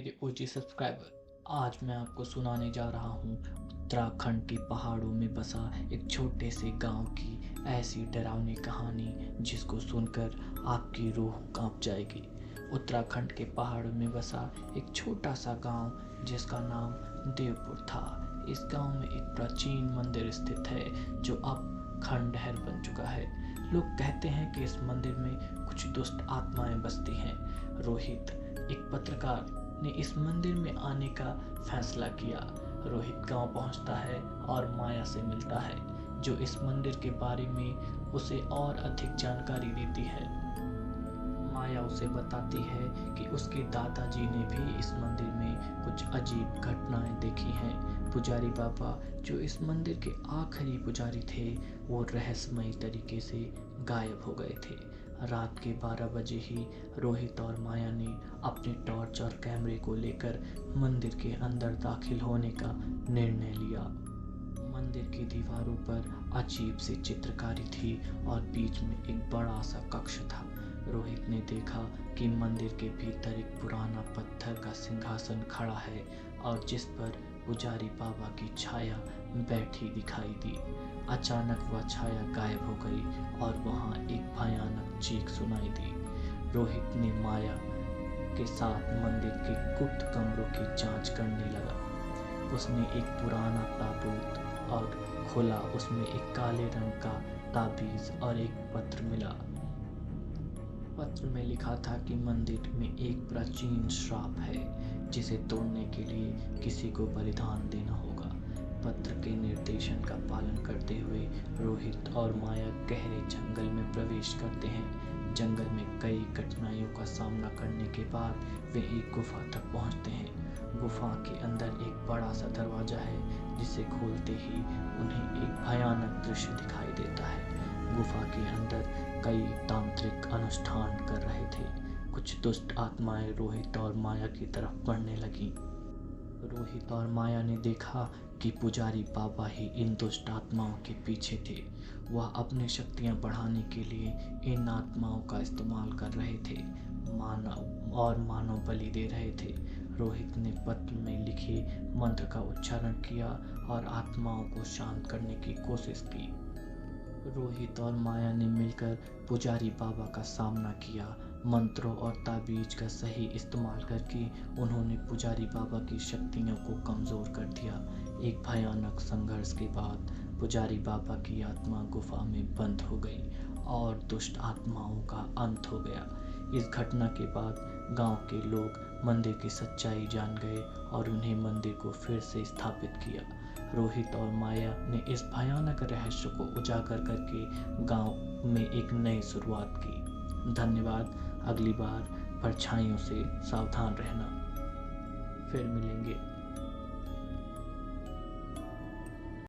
मेरे ओजी सब्सक्राइबर। आज मैं आपको सुनाने जा रहा हूँ उत्तराखंड के पहाड़ों में बसा एक छोटे से गांव की ऐसी डरावनी कहानी जिसको सुनकर आपकी रूह कांप जाएगी। उत्तराखंड के पहाड़ों में बसा एक छोटा सा गांव जिसका नाम देवपुर था। इस गांव में एक प्राचीन मंदिर स्थित है जो अब खंडहर बन चुका है। लोग कहते हैं कि इस मंदिर में कुछ दुष्ट आत्माएं बसती हैं। रोहित, एक पत्रकार, ने इस मंदिर में आने का फैसला किया। रोहित गांव पहुंचता है और माया से मिलता है जो इस मंदिर के बारे में उसे और अधिक जानकारी देती है। माया उसे बताती है कि उसके दादाजी ने भी इस मंदिर में कुछ अजीब घटनाएं देखी हैं। पुजारी बाबा, जो इस मंदिर के आखिरी पुजारी थे, वो रहस्यमयी तरीके से गायब हो गए थे। रात के 12 बजे ही रोहित और माया ने अपने टॉर्च और कैमरे को लेकर मंदिर के अंदर दाखिल होने का निर्णय लिया। मंदिर की दीवारों पर अजीब सी चित्रकारी थी और बीच में एक बड़ा सा कक्ष था। रोहित ने देखा कि मंदिर के भीतर एक पुराना पत्थर का सिंहासन खड़ा है और जिस पर पुजारी बाबा की छाया बैठी दिखाई दी। अचानक वह छाया गायब हो गई और वहां एक भयानक चीख सुनाई दी। रोहित ने माया के साथ मंदिर के गुप्त कमरों की जांच करने लगा। उसने एक पुराना ताबूत और खोला। उसमें एक काले रंग का ताबीज और एक पत्र मिला। पत्र में लिखा था कि मंदिर में एक प्राचीन श्राप है जिसे तोड़ने के लिए किसी को बलिदान देना होगा। पत्र के निर्देशन का पालन करते हुए रोहित और माया गहरे जंगल में प्रवेश करते हैं। जंगल में कई कठिनाइयों का सामना करने के बाद वे एक गुफा तक पहुंचते हैं। गुफा के अंदर एक बड़ा सा दरवाजा है जिसे खोलते ही उन्हें एक भयानक दृश्य दिखाई देता है। गुफा के अंदर कई तांत्रिक अनुष्ठान कर रहे थे। कुछ दुष्ट आत्माएं रोहित और माया की तरफ बढ़ने लगीं। रोहित और माया ने देखा कि पुजारी बाबा ही इन दुष्ट आत्माओं के पीछे थे। वह अपनी शक्तियां बढ़ाने के लिए इन आत्माओं का इस्तेमाल कर रहे थे, मानव बलि दे रहे थे। रोहित ने पत्र में लिखे मंत्र का उच्चारण किया और आत्माओं को शांत करने की कोशिश की। रोहित और माया ने मिलकर पुजारी बाबा का सामना किया। मंत्रों और ताबीज का सही इस्तेमाल करके उन्होंने पुजारी बाबा की शक्तियों को कमज़ोर कर दिया। एक भयानक संघर्ष के बाद पुजारी बाबा की आत्मा गुफा में बंद हो गई और दुष्ट आत्माओं का अंत हो गया। इस घटना के बाद गांव के लोग मंदिर की सच्चाई जान गए और उन्हें मंदिर को फिर से स्थापित किया। रोहित और माया ने इस भयानक रहस्य को उजागर करके गांव में एक नई शुरुआत की। धन्यवाद। अगली बार परछाइयों से सावधान रहना। फिर मिलेंगे।